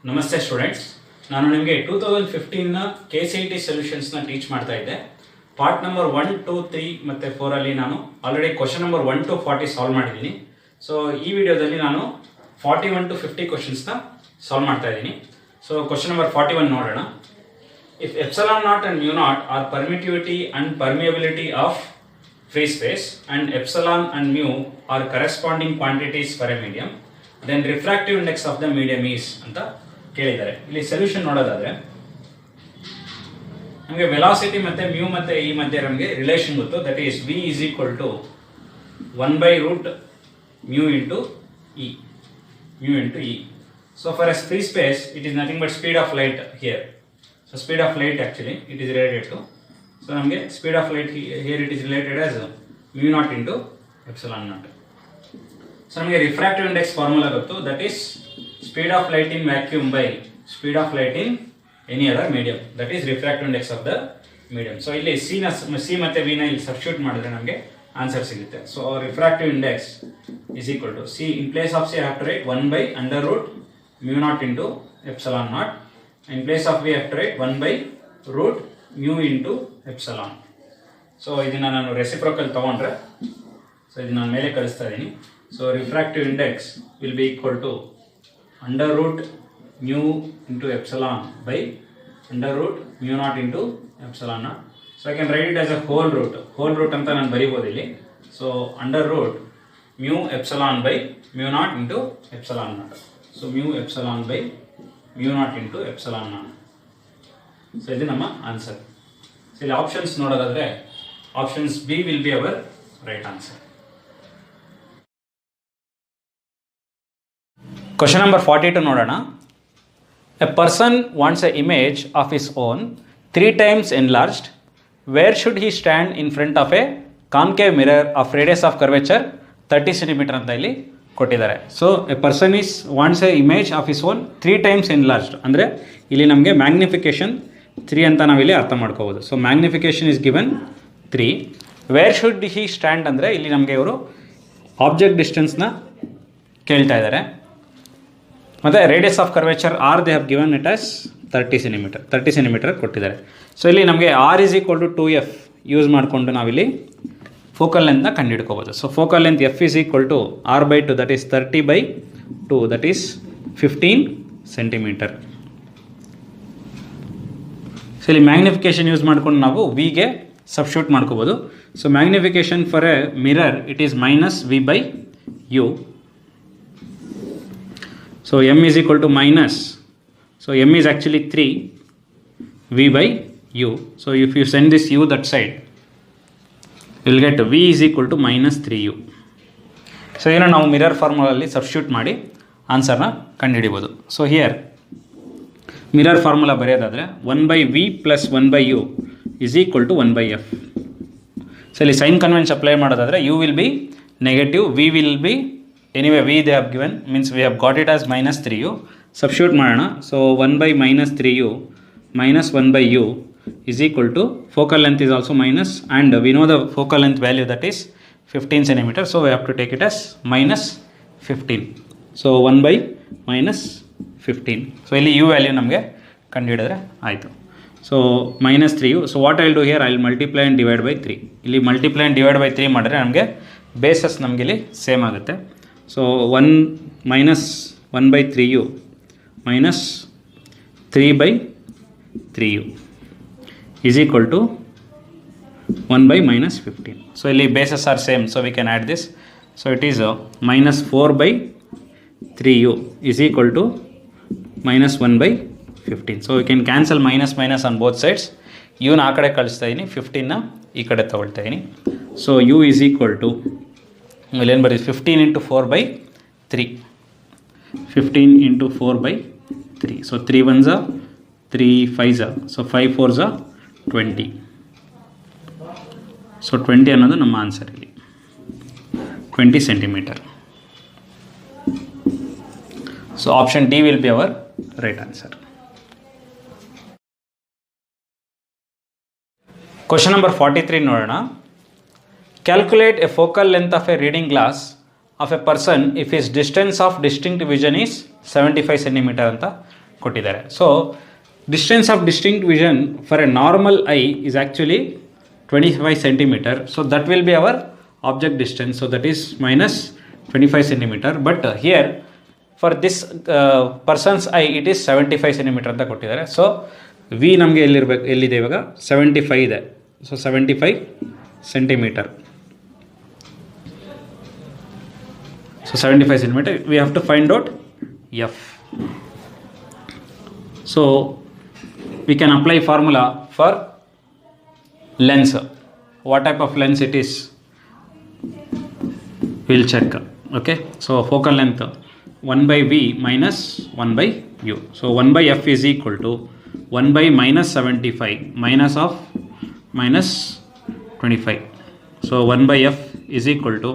ನಮಸ್ತೆ ಸ್ಟೂಡೆಂಟ್ಸ್, ನಾನು ನಿಮಗೆ 2015ನ KCET ಸೊಲ್ಯೂಷನ್ಸ್ನ ಟೀಚ್ ಮಾಡ್ತಾ ಇದ್ದೆ. ಪಾರ್ಟ್ ನಂಬರ್ 1, 2, 3 ಮತ್ತು 4ಅಲ್ಲಿ ನಾನು already question number 1 to 40 solve ಮಾಡಿದ್ದೀನಿ. ಸೊ ಈ ವಿಡಿಯೋದಲ್ಲಿ ನಾನು 41 to 50 ಕ್ವಶನ್ಸ್ನ ಸಾಲ್ವ್ ಮಾಡ್ತಾ ಇದ್ದೀನಿ. ಸೊ ಕ್ವಶನ್ ನಂಬರ್ 41 ನೋಡೋಣ. If epsilon naught and mu naught are permittivity and permeability of free space and epsilon and mu are corresponding quantities for a medium, then refractive index of the medium is ಅಂತ ಕೇಳಿದ್ದಾರೆ. ಇಲ್ಲಿ solution ನೋಡೋದಾದ್ರೆ ನಮಗೆ velocity ಮತ್ತೆ mu ಮತ್ತೆ ಈ ಮಧ್ಯೆ ನಮಗೆ ರಿಲೇಷನ್ ಗೊತ್ತು. That is v is equal to 1/root mu into e. So for a free space it is nothing but speed of light here. So speed of light actually it is related to, so ನಮಗೆ speed of light here it is related as mu naught into epsilon naught. So ನಮಗೆ refractive index formula ಗೊತ್ತು. That is speed of light in vacuum by speed of light in any other medium. That is refractive index of the medium. So ಇಲ್ಲಿ c ಮತ್ತು v ನ ಇಲ್ಲಿ substitute ಮಾಡಿದ್ರೆ ನಮಗೆ answer ಸಿಗುತ್ತೆ. So refractive index is equal to c in place of c have to write 1/√mu naught into epsilon naught. In place of v have to write 1/√mu into epsilon. So ಇದನ್ನ ನಾನು reciprocal ತಗೊಂಡ್ರೆ so ಇದನ್ನ ನಾನು ಮೇಲೆ ಕಳಿಸ್ತಾ ಇದ್ದೀನಿ. So refractive index will be equal to √mu into epsilon by √mu naught into epsilon naught. So I can write it as a whole root ಅಂತ ನಾನು ಬರೀಬೋದು ಇಲ್ಲಿ. So √mu epsilon by mu naught into epsilon naught. So mu epsilon by mu naught into epsilon naught. So ಇದು ನಮ್ಮ answer. So ಇಲ್ಲಿ options ನೋಡೋದಾದ್ರೆ options B will be our right answer. Question number 42 ನೋಡೋಣ. A person wants an image of his own 3 times enlarged. Where should he stand in front of a concave mirror of radius of curvature 30 cm ಅಂತ ಇಲ್ಲಿ ಕೊಟ್ಟಿದ್ದಾರೆ. So A person wants A image of his own 3 times enlarged ಅಂದರೆ ಇಲ್ಲಿ ನಮಗೆ magnification 3 ಅಂತ ನಾವಿಲ್ಲಿ ಅರ್ಥ ಮಾಡ್ಕೋಬೋದು. So magnification is given 3. Where should he stand ಅಂದರೆ ಇಲ್ಲಿ ನಮಗೆ ಇವರು ಆಬ್ಜೆಕ್ಟ್ ಡಿಸ್ಟೆನ್ಸ್ನ ಕೇಳ್ತಾ ಇದ್ದಾರೆ. ಮತ್ತು radius of curvature are they have given it as 30 centimetre ಕೊಟ್ಟಿದ್ದಾರೆ. ಸೊ ಇಲ್ಲಿ ನಮಗೆ R is equal to 2f use ಮಾಡಿಕೊಂಡು ನಾವಿಲ್ಲಿ ಫೋಕಲ್ ಲೆಂತ್ನ ಕಂಡುಹಿಡ್ಕೋಬೋದು. So focal length F is equal to r/2 that is 30/2 that is 15 centimetre. So ಇಲ್ಲಿ magnification use ಮಾಡ್ಕೊಂಡು ನಾವು ವಿಗೆ ಸಬ್ಸ್ಟಿಟ್ಯೂಟ್ ಮಾಡ್ಕೋಬೋದು. So magnification for A mirror it is -v/u. So m is equal to minus, so m is actually 3 v/u. So if you send this u that side, you will get v is equal to -3u. So ಏನೋ ನಾವು mirror ಫಾರ್ಮುಲಲ್ಲಿ substitute ಮಾಡಿ ಆನ್ಸರ್ನ ಕಂಡುಹಿಡಿಬೋದು. So here mirror formula ಬರೆಯೋದಾದರೆ 1/v + 1/u is equal to 1/f. So ಇಲ್ಲಿ sign convention apply ಮಾಡೋದಾದರೆ u will be negative, v will be anyway v they have given means we have got it as -3u. substitute ಮಾಡೋಣ. so 1/-3u minus 1/u is equal to focal length is also minus and we know the focal length value that is 15 cm. so we have to take it as -15. so 1/-15. so ಇಲ್ಲಿ u value ನಮಗೆ ಕಂಡುಹಿಡಿದ್ರೆ ಆಯಿತು. so -3u. so what I will do here, I will multiply and divide by 3. ಇಲ್ಲಿ multiply and divide by 3 ಮಾಡಿದ್ರೆ ನಮಗೆ basis ನಮಗೆ ಇಲ್ಲಿ same ಆಗುತ್ತೆ. So 1/3u minus 3/3u is equal to 1/-15. So ಇಲ್ಲಿ bases are same, so we can add this. So it is -4/3u is equal to -1/15. So we can cancel minus on both sides. u ನ ಆ ಕಡೆ ಕಳಿಸ್ತಾ ಇದ್ದೀನಿ, 15ನ ಈ ಕಡೆ ತಗೊಳ್ತಾ ಇದ್ದೀನಿ. So u is equal to ಇಲ್ಲಿ ಏನು ಬರೀ 15 × 4/3. 15 × 4/3. So 3 1s are 3 5s are, so 5 4s are 20. So 20 ಅನ್ನೋದು ನಮ್ಮ ಆನ್ಸರ್ ಇಲ್ಲಿ 20 centimetre. So option D will be our right answer. Question number 43 ನೋಡೋಣ. Calculate a focal length of a reading glass of a person if his distance of distinct vision is 75 cm ಅಂತ ಕೊಟ್ಟಿದ್ದಾರೆ. So distance of distinct vision for A normal I is actually 25 centimeter. So that will be our object distance. So that is minus 25 centimeter. But here for this person's eye it is 75 centimeter ಅಂತ ಕೊಟ್ಟಿದ್ದಾರೆ. So we ನಮಗೆ ಎಲ್ಲಿದೆ ಇವಾಗ 75 ಇದೆ. So 75 centimeter. So 75 centimeter we have to find out F. So we can apply formula for lens. What type of lens it is, we'll check. Okay, so focal length 1 by V minus 1 by U. So 1 by F is equal to 1 by minus 75 minus of minus 25. So 1 by F is equal to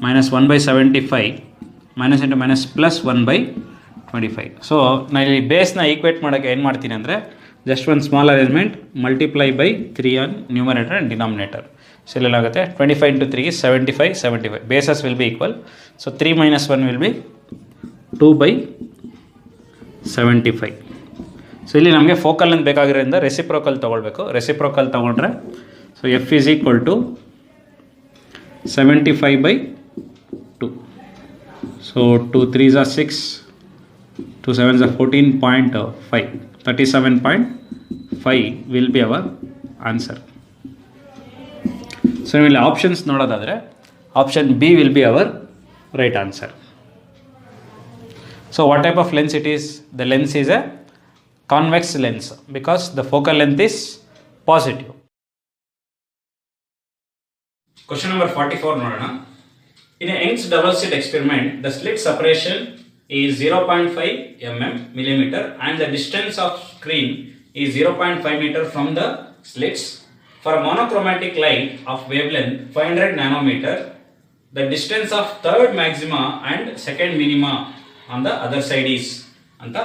minus 1 by 75 minus into minus plus 1 by 25. So ನಾನು ಇಲ್ಲಿ ಬೇಸ್ನ equate ಮಾಡೋಕ್ಕೆ ಏನು ಮಾಡ್ತೀನಿ ಅಂದರೆ just ಒಂದು small arrangement multiply by 3 on numerator and denominator. So ಇಲ್ಲೇನಾಗುತ್ತೆ 25 into 3 is 75. Bases will be equal. So 3 minus 1 will be 2 by 75. ಸೊ ಇಲ್ಲಿ ನಮಗೆ ಫೋಕಲ್ ಅಂತ ಬೇಕಾಗಿರೋದ್ರಿಂದ ರೆಸಿಪ್ರೋಕಲ್ ತೊಗೊಳ್ಬೇಕು. ರೆಸಿಪ್ರೋಕಲ್ ತೊಗೊಂಡ್ರೆ so F is equal to 75 by 2. So 2 3s are 6, 2 7s are 14.5. 37.5 will be our answer. So ಇಲ್ಲಿ options ನೋಡೋದಾದರೆ option B will be our right answer. So what type of lens it is? The lens is A convex lens because the focal length is positive. Question number 44 ನೋಡೋಣ. In a Young's double slit experiment the slit separation is 0.5 millimeter and the distance of screen is 0.5 meter from the slits. For a monochromatic light of wavelength 500 nanometer, the distance of third maxima and second minima on the other side is ಅಂತ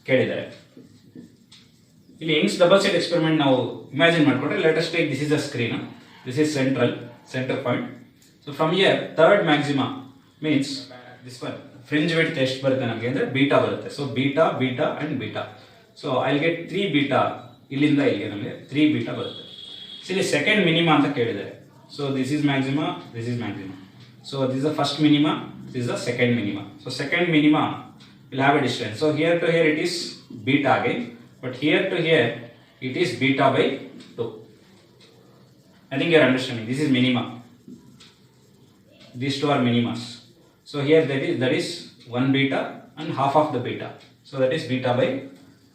ಕೇಳಿದ್ದಾರೆ. ಇಲ್ಲಿ Young's double slit experiment ನಾವು imagine ಮಾಡಿಕೊಂಡ್ರೆ let us take this is a screen, this is centre point. So from here third maxima means this one fringe width ಎಷ್ಟು ಬರುತ್ತೆ ನಮಗೆ ಅಂದರೆ beta ಬರುತ್ತೆ. So beta and beta. So I will get 3 beta. ಇಲ್ಲಿಂದ ಇಲ್ಲಿಗೆ ನಮಗೆ 3 beta ಬರುತ್ತೆ. So ಇಲ್ಲಿ ಸೆಕೆಂಡ್ ಮಿನಿಮಾ ಅಂತ ಕೇಳಿದ್ದಾರೆ. So this is maxima, this is maxima. So this is the first minima, this is the second minima. So second minima will have a distance. So here to here it is beta again, but here to here it is beta by 2. I think you are understanding. This is minima. These two are minimas. So here that is 1 beta and half of the beta. So that is beta by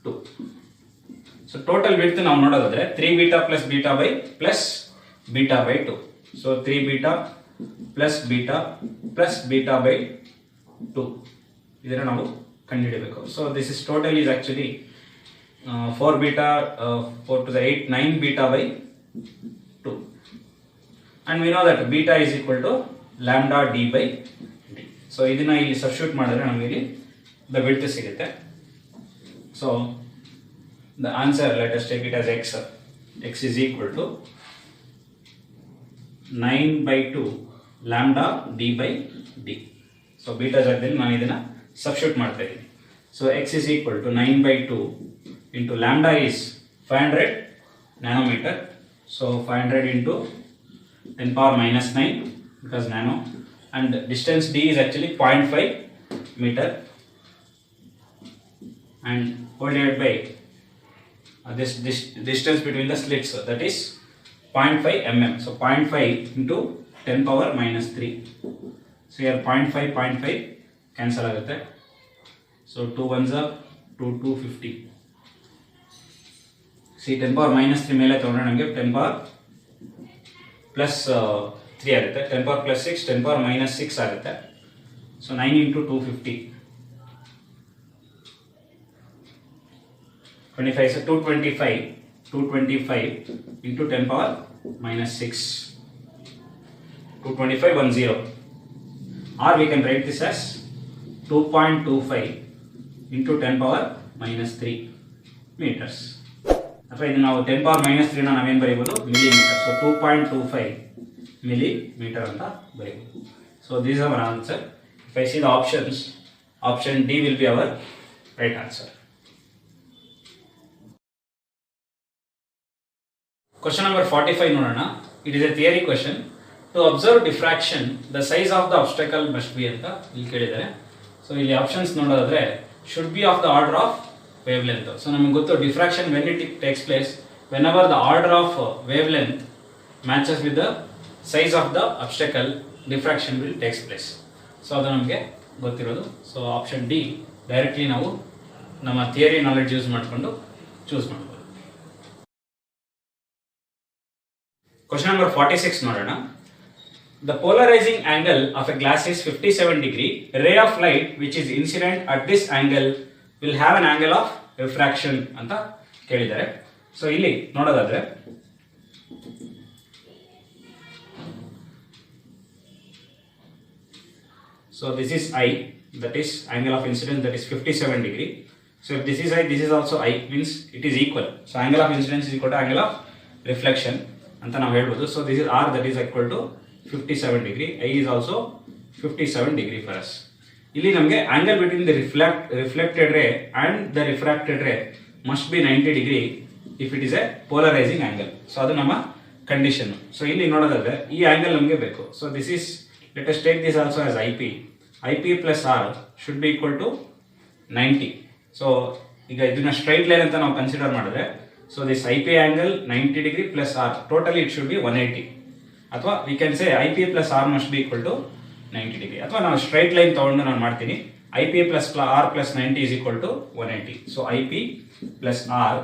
2. So total width now nodadadre 3 beta plus beta by plus beta by 2. So 3 beta plus beta by 2. ಇದನ್ನು ನಾವು ಕಂಡುಹಿಡಿಯಬೇಕು. So this is total is actually 4 beta 4 to the 8 9 beta by 2, and we know that beta is equal to lambda d by d. So ಇದನ್ನ ಇಲ್ಲಿ substitute ಮಾಡಿದ್ರೆ ನಮಗೆ ಇಲ್ಲಿ the width ಸಿಗುತ್ತೆ. So the answer, let us take it as x is equal to 9 by 2 lambda d by d. So beta ಜಾಗದಲ್ಲಿ ನಾನು ಇದನ್ನ substitute ಮಾಡ್ತಾ ಇದ್ದೀನಿ. So x is equal to 9 by 2 into lambda is 500 nanometer. So 500 into 10 power minus 9 because nano, and distance d is actually 0.5 meter, and divided by this distance between the slits, that is 0.5 mm. So 0.5 into 10 power minus 3. So here 0.5 cancel ಆಗುತ್ತೆ. So 2 ones are 2 250. See 10 power minus 3 ಮೇಲೆ ತಗೊಂಡ್ರೆ ನಮಗೆ 10 power plus 3 ಆಗುತ್ತೆ. 10 power plus 6 10 power minus 6 ಆಗುತ್ತೆ. So 9 into 250 25. So 225 into 10 power minus 6 225 10, or we can write this as 2.25 into 10 power minus 3 meters. ಅಥವಾ ಇದು ನಾವು 10 power minus 3 ನಾವೇನು ಬರೀಬೋದು, ಮಿಲಿಮೀಟರ್. ಸೊ 2.25 millimeter ಅಂತ ಬರೀಬೋದು. So this our answer. If I see the options, option D will be our right answer. Question number 45 ನೋಡೋಣ. It is a theory question. To observe diffraction, the size of the obstacle must be ಅಂತ ಇಲ್ಲಿ ಕೇಳಿದ್ದಾರೆ. So ಇಲ್ಲಿ options ನೋಡೋದಾದ್ರೆ should be of the order of wavelength. So ನಮಗೆ ಗೊತ್ತು diffraction when it takes place, whenever the order of wavelength matches with the size of the obstacle, diffraction will takes place. So ಅದು ನಮಗೆ ಗೊತ್ತಿರೋದು. So option D directly ನಾವು ನಮ್ಮ theory knowledge use ಮಾಡಿಕೊಂಡು choose ಮಾಡ್ಬೋದು. Question number 46 ನೋಡೋಣ. The polarizing angle of a glass is 57 degree. A ray of light which is incident at this angle will have an angle of refraction ಅಂತ ಕೇಳಿದ್ದಾರೆ. So ಇಲ್ಲಿ ನೋಡೋದಾದ್ರೆ so this is I, that is angle of incidence, that is 57 degree. So if this is I, this is also I, means it is equal. So angle of incidence is equal to angle of reflection ಅಂತ ನಾವು ಹೇಳ್ಬೋದು. So this is R, that is equal to 57 degree. I is also 57 degree for us. ಇಲ್ಲಿ ನಮಗೆ angle between the reflected ray and the refracted ray must be 90 degree if it is a polarizing angle. So ಅದು ನಮ್ಮ condition. So ಇಲ್ಲಿ ನೋಡೋದಾದ್ರೆ ಈ angle ನಮಗೆ ಬೇಕು. So this is, let us take this also as IP. IP plus R should be equal to 90. So ಈಗ ಇದನ್ನ straight line ಅಂತ ನಾವು ಕನ್ಸಿಡರ್ ಮಾಡಿದ್ರೆ, so this IP angle 90 degree plus R, totally it should be 180. ಅಥವಾ we can say IP plus R must be equal to 90 degree. ಅಥವಾ ನಾವು straight line ತಗೊಂಡು ನಾನು ಮಾಡ್ತೀನಿ. IP plus R plus 90 is equal to 180. So IP plus R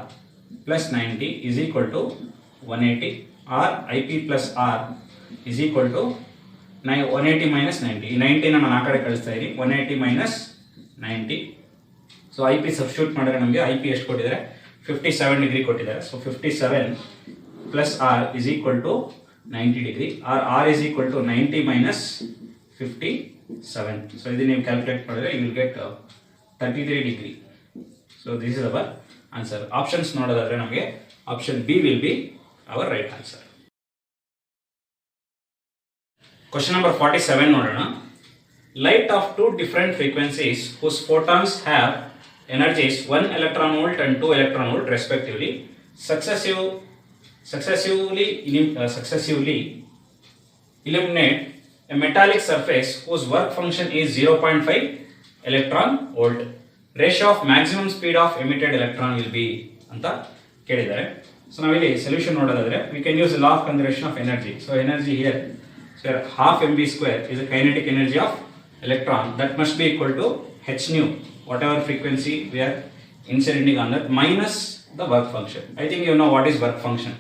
plus 90 is equal to 180. Or IP plus R is equal to 180 minus 90. ಈ 90ನ ನಾನು ಆ ಕಡೆ ಕಳಿಸ್ತಾ ಇದ್ದೀನಿ. 180 minus 90. ಸೊ IP ಸಬ್ಸ್ಟಿಟ್ಯೂಟ್ ಮಾಡಿದ್ರೆ ನಮಗೆ IP ಎಷ್ಟು ಕೊಟ್ಟಿದ್ದಾರೆ? 57 degree ಕೊಟ್ಟಿದ್ದಾರೆ. So 57 plus R is equal to 90 degree. Or R is equal to 90 minus 57. So ಇದು ನೀವು ಕ್ಯಾಲ್ಕುಲೇಟ್ ಮಾಡಿದ್ರೆ you will get 33 degree. So this is our answer. Options ನೋಡೋದಾದ್ರೆ ನಮಗೆ option B will be our right answer. Question number 47 ನೋಡೋಣ. Light of two different frequencies whose photons have energies 1 electron volt and 2 electron volt respectively successively illuminate a metallic surface whose work function is 0.5 electron volt. Ratio of maximum speed of emitted electron will be ಅಂತ ಕೇಳಿದ್ದಾರೆ. So ನಾವಿಲ್ಲಿ solution ನೋಡೋದಾದ್ರೆ we can use the law of conservation of energy. So energy here, so half mv square is the kinetic energy of electron, that must be equal to h nu, whatever frequency we are incidenting on that, minus the work function. I think you know what is work function.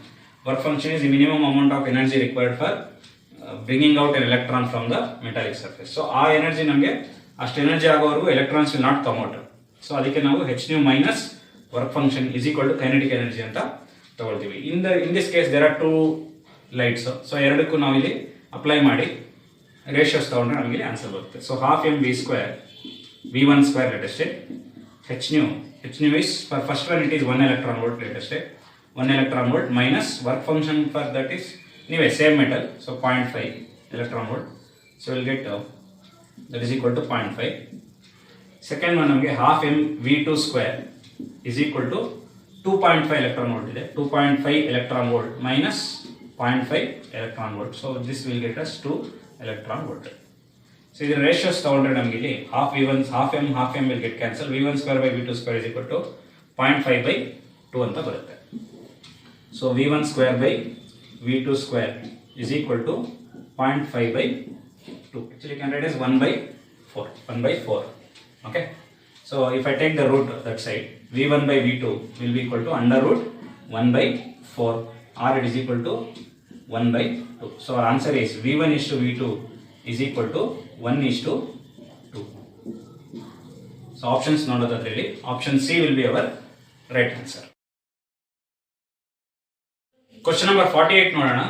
Work function is the minimum amount of energy required for bringing out an electron from the metallic surface. So ಆ energy ನಮಗೆ ಅಷ್ಟು energy ಆಗೋವರೆಗೂ electrons will not come out. So ಅದಕ್ಕೆ ನಾವು h nu minus work function is equal to kinetic energy ಅಂತ ತಗೊಳ್ತೀವಿ. in this case there are two lights. So ಎರಡಕ್ಕೂ ನಾವು ಇಲ್ಲಿ ಅಪ್ಲೈ ಮಾಡಿ ರೇಷಿಯೋಸ್ ತಗೊಂಡ್ರೆ ನಮಗೆ ಆನ್ಸರ್ ಬರುತ್ತೆ. So half mv square v1 square, let us take h nu is, for first one it is 1 electron volt, let us take 1 electron volt minus work function for that is anyway same metal, so 0.5 electron volt. So we'll get that is equal to 0.5. second one ನಮಗೆ half mv2 square is equal to 2.5 electron volt ಇದೆ. 2.5 electron volt minus 0.5 electron volt. So this will get us 2 electron volt. So the ratios ತಗೊಂಡ್ರೆ ನಮಗೆ ಇಲ್ಲಿ half v1 half m will get cancel. v1 square by v2 square is equal to 0.5 by 2 ಅಂತ ಬರುತ್ತೆ. So v1 square by v2 square is equal to 0.5 by 2. Actually you can write as 1 by 4. Okay. So if I take the root that side, v1 by v2 will be equal to under root 1 by 4, or it is equal to 1 by 2. So our answer is v1 is to v2 is equal to 1 is to 2. So options ನೋಡೋದಾದ್ರೆ option C will be our right answer. Question number 48 ನೋಡೋಣ.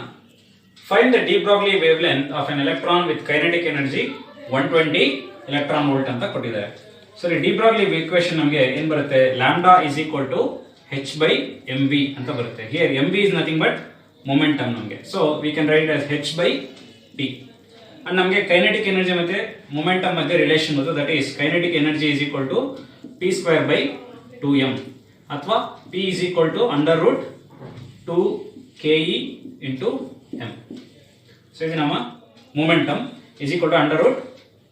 Find the de Broglie wavelength of an electron with kinetic energy 120 electron volt ಅಂತ ಕೊಟ್ಟಿದ್ದಾರೆ. So D Broglie equation ನಮಗೆ ಏನು ಬರುತ್ತೆ? Lambda is equal to h by mv ಅಂತ ಬರುತ್ತೆ. Here mv is nothing but momentum ನಮಗೆ. So we can write as h by t. And ನಮಗೆ kinetic energy ಮತ್ತೆ ಮೊಮೆಂಟಮ್ ಮಧ್ಯೆ ರಿಲೇಷನ್ ಬರುತ್ತೆ. That is kinetic energy is equal to p square by 2m ಅಥವಾ p is equal to under root 2 KE into m. So ಇದು ನಮ್ಮ momentum is equal to under root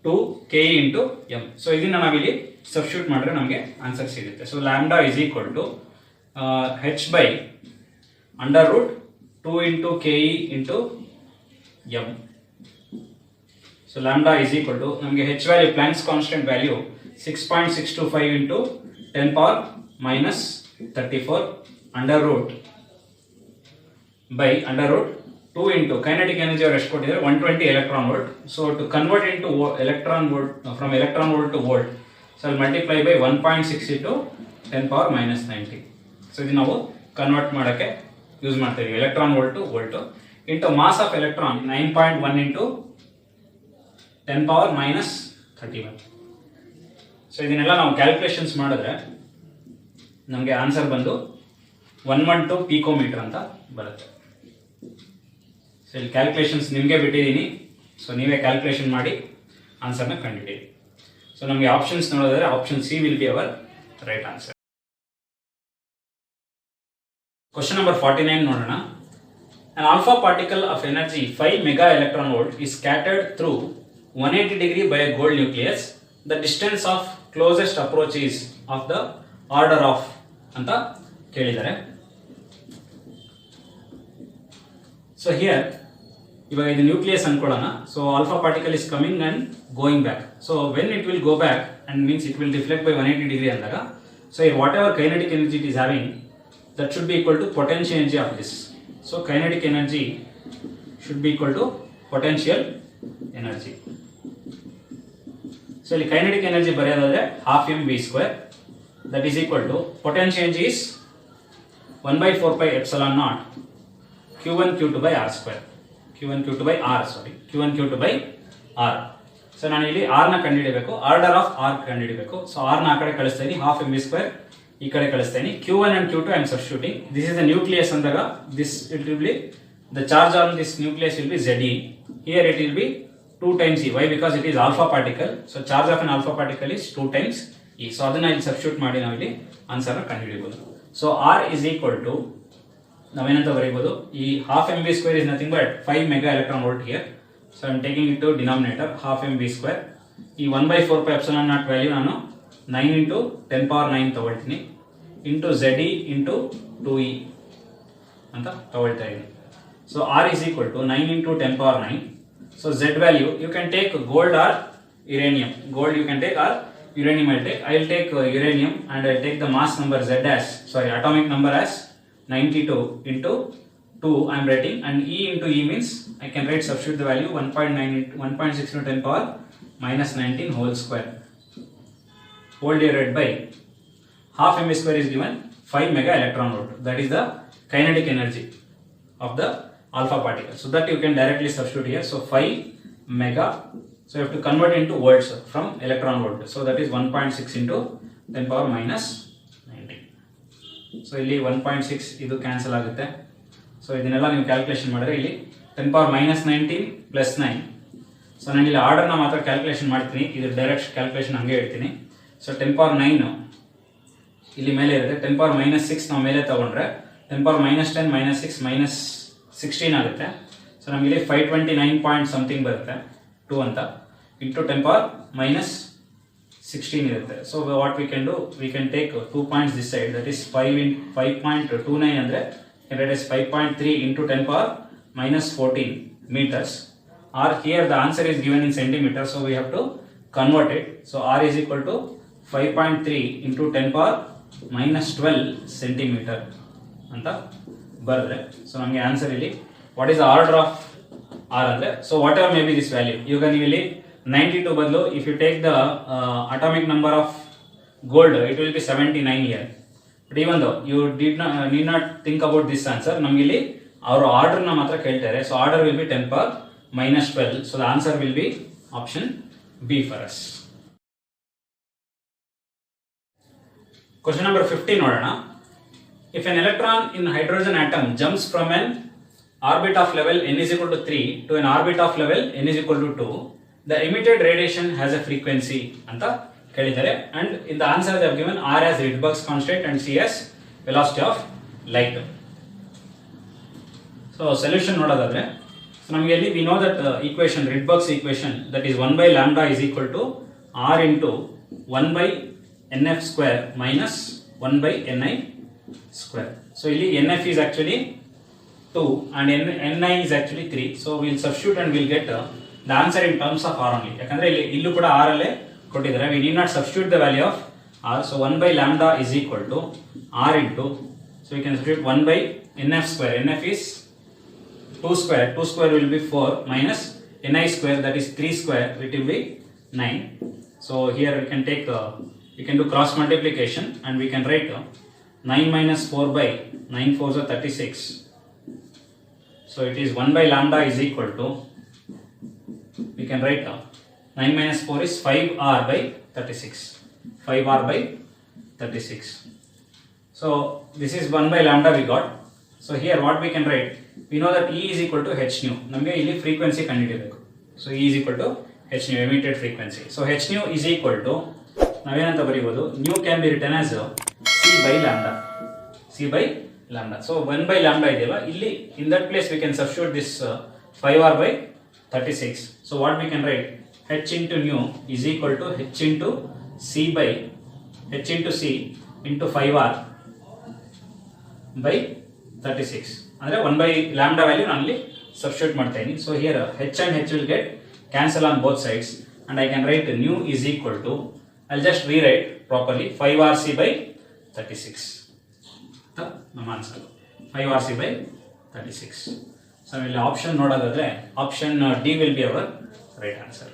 2 KE into m. So ಇದನ್ನ ನಾವಿಲ್ಲಿ substitute ಮಾಡಿದ್ರೆ ನಮಗೆ answer ಸಿಗುತ್ತೆ. So lambda is equal to h by under root 2 into KE into m. So lambda is equal to ನಮಗೆ h value Planck's constant value 6.625 into 10 power minus 34 under root by under root 2 into kinetic energy or ಎಷ್ಟು ಕೊಟ್ಟಿದ್ದಾರೆ 120 electron volt. So to convert into electron volt from electron volt to volt, so I'll multiply by 1.6 into 10 power minus 90. So ಇದು ನಾವು convert ಮಾಡೋಕ್ಕೆ use ಮಾಡ್ತೀವಿ electron volt to volt into mass of electron 9.1 into 10 power minus 31. So ಇದನ್ನೆಲ್ಲ ನಾವು calculations ಮಾಡಿದ್ರೆ ನಮಗೆ answer ಬಂದು 112 picometre ಅಂತ ಬರುತ್ತೆ. ಸೊ ಇಲ್ಲಿ ಕ್ಯಾಲ್ಕುಲೇಷನ್ಸ್ ನಿಮಗೆ ಬಿಟ್ಟಿದ್ದೀನಿ, ಸೊ ನೀವೇ ಕ್ಯಾಲ್ಕುಲೇಷನ್ ಮಾಡಿ ಆನ್ಸರ್ನ ಕಂಡುಹಿಡಿಯಿರಿ. ಸೊ ನಮಗೆ ಆಪ್ಷನ್ಸ್ ನೋಡಿದ್ರೆ option C will be our right answer. Question number 49 ನೋಡೋಣ. An alpha particle of energy 5 mega electron volt is scattered through 180 degree by a gold nucleus. The distance of closest approach is of the order of ಅಂತ ಕೇಳಿದ್ದಾರೆ. So here ಇವಾಗ ಇದು nucleus ಅನ್ಕೊಳ್ಳೋಣ. So alpha particle is coming and going back. So when it will go back and means it will deflect by 180 degree ಅಂದಾಗ, so ಈ whatever kinetic energy it is having that should be equal to potential energy of this. So kinetic energy should be equal to potential energy. So ಇಲ್ಲಿ kinetic energy ಬರೆಯೋದಾದ್ರೆ half mv², that is equal to potential energy is 1/4 pi epsilon naught q1 q2 by r square. q1 q2 by r, sorry, q1 q2 by r. So ನಾನು ಇಲ್ಲಿ r ನ ಕಂಡುಹಿಡಿಯಬೇಕು, order of r ಕಂಡುಹಿಡಿಯಬೇಕು. So r ನ ಆ ಕಡೆ ಕಳಿಸ್ತಾ ಇದೀನಿ, ಹಾಫ್ mv² ಈ ಕಡೆ ಕಳಿಸ್ತಾ ಇದೀನಿ. q1 and q2 I am substituting. This is the nucleus ಅಂದಾಗ this it will be the charge on this nucleus will be Ze. Here it will be 2 times e. Why? Because it is alpha particle. So charge of an alpha particle is 2 times e. So ಅದನ್ನ ಇಲ್ಲಿ substitute ಮಾಡಿ ನಾವು ಇಲ್ಲಿ ಆನ್ಸರ್ನ ಕಂಡುಹಿಡಿಯಬಹುದು. So r is equal to ನಾವೇನಂತ ಬರೀಬಹುದು, ಈ half mv² is nothing but 5 mega electron volt here. So I am taking it to denominator half mv². ಈ 1/4 pi epsilon naught value ನಾನು 9 into 10 power 9 ತಗೊಳ್ತೀನಿ ಇಂಟು Ze into 2e ಅಂತ ತಗೊಳ್ತಾ ಇದ್ದೀನಿ. So r is equal to 9 into 10 power 9. So Z value you can take gold or uranium. Gold you can take or uranium I will take uranium and I will take the mass number Z as, sorry, atomic number as 92 into 2 I am writing, and E into E means I can write, substitute the value 1.6 into 10 power minus 19 whole square, whole divided by half mv² is given 5 mega electron volt. That is the kinetic energy of the alpha particle. So that you can directly substitute here. So 5 mega. So you have to convert into volts from electron volt. So that is 1.6 into 10 power minus 90. So ಇಲ್ಲಿ 1.6 ಇದು cancel ಆಗುತ್ತೆ. So ಇದನ್ನೆಲ್ಲ ನೀವು calculation ಮಾಡಿದ್ರೆ ಇಲ್ಲಿ 10 power minus 19 plus 9. So ನಾನು ಇಲ್ಲಿ ಆರ್ಡರ್ನ ಮಾತ್ರ ಕ್ಯಾಲ್ಕುಲೇಷನ್ ಮಾಡ್ತೀನಿ, ಇದು ಡೈರೆಕ್ಟ್ ಕ್ಯಾಲ್ಕುಲೇಷನ್ ಹಂಗೆ ಇಡ್ತೀನಿ. ಸೊ 10 power 9 ಇಲ್ಲಿ ಮೇಲೆ ಇರುತ್ತೆ, 10 power minus 6 ನಾವು ಮೇಲೆ ತಗೊಂಡ್ರೆ 10 power minus 10 minus 6 minus 16 ಆಗುತ್ತೆ. ಸೊ ನಮಗೆ ಇಲ್ಲಿ 529 ಪಾಯಿಂಟ್ ಸಮಥಿಂಗ್ ಬರುತ್ತೆ 2 ಅಂತ ಇಂಟು 10 power minus 16 ಇರುತ್ತೆ. So what we can do, we can take 2 points this side, that is 5.29 ಅಂದರೆ that is 5.3 into 10 power minus 14 meters, or here the answer is given in centimeters, so we have to convert it. So r is equal to 5.3 into 10 power minus 12 centimeter ಅಂತ ಬರೆದ್ರೆ, so ನಮಗೆ answer ಇಲ್ಲಿ what is the order of r ಅಂದರೆ, so whatever may be this value. ಈಗ ನೀವು ಇಲ್ಲಿ 92 ಬದಲು if you take the atomic number of gold it will be 79 here. But even though you need not think about this answer, ನಮಗೆ ಇಲ್ಲಿ ಅವರು ಆರ್ಡರ್ನ ಮಾತ್ರ ಕೇಳ್ತಾರೆ. So order will be 10 power minus 12. So the answer will be option B for us. Question number 50 ನೋಡೋಣ. If an electron in hydrogen atom jumps from an orbit of level n is equal to 3 to an orbit of level n is equal to 2, the emitted radiation has a frequency ಅಂತ ಕೇಳಿದ್ದಾರೆ. and in the answer they have given r as Rydberg's constant and c as velocity of light. So solution ನೋಡೋದಾದ್ರೆ ನಮಗೆ ಇಲ್ಲಿ we know that equation ರಿಡ್ಬರ್ಗ್ಸ್ equation that is 1 by lambda is equal to r into 1 by nf square minus 1 by ni square. So ಇಲ್ಲಿ nf is actually 2 and ni is actually 3. So we'll substitute and we'll get the answer in terms of r only. ಯಾಕಂದ್ರೆ ಇಲ್ಲಿ ಇಲ್ಲೂ ಕೂಡ r ಅಲ್ಲೇ ಕೊಟ್ಟಿದ್ದಾರೆ. We need not substitute the value of r. So 1 by lambda is equal to r into, so we can substitute 1 by nf square. Nf is 2 square. 2 square will be 4 minus ni square, that is 3 square, it will be 9. So here we can take we can do cross multiplication and we can write 9 minus 4 by 9 4s are 36. So it is 1 by lambda is equal to, we can write 9 minus 4 is 5r by 36. 5r by 36. So this is 1 by lambda we got. So here what we can write, we know that E is equal to h nu. ನಮಗೆ ಇಲ್ಲಿ frequency ಕಂಡುಹಿಡಿಯಬೇಕು. So E is equal to h nu, emitted frequency. So h nu is equal to, ನಾವೇನಂತ ಬರೀಬಹುದು, nu can be written as c by lambda. c by lambda. So 1 by lambda ಇದೆಯಲ್ಲ, ಇಲ್ಲಿ in that place we can substitute this 5r by 36. So what we can write, h into nu is equal to h into c by h into c into 5r by 36. ಅಂದರೆ 1 by lambda value ನಾನು ಇಲ್ಲಿ substitute ಮಾಡ್ತಾ ಇದ್ದೀನಿ. So here h and h will get cancel on both sides and I can write nu is equal to, I'll just rewrite properly, 5rc by 36. ನಮ್ಮ answer 5rc by 36. So ಇಲ್ಲಿ option ನೋಡೋದಾದ್ರೆ option D will be our right answer.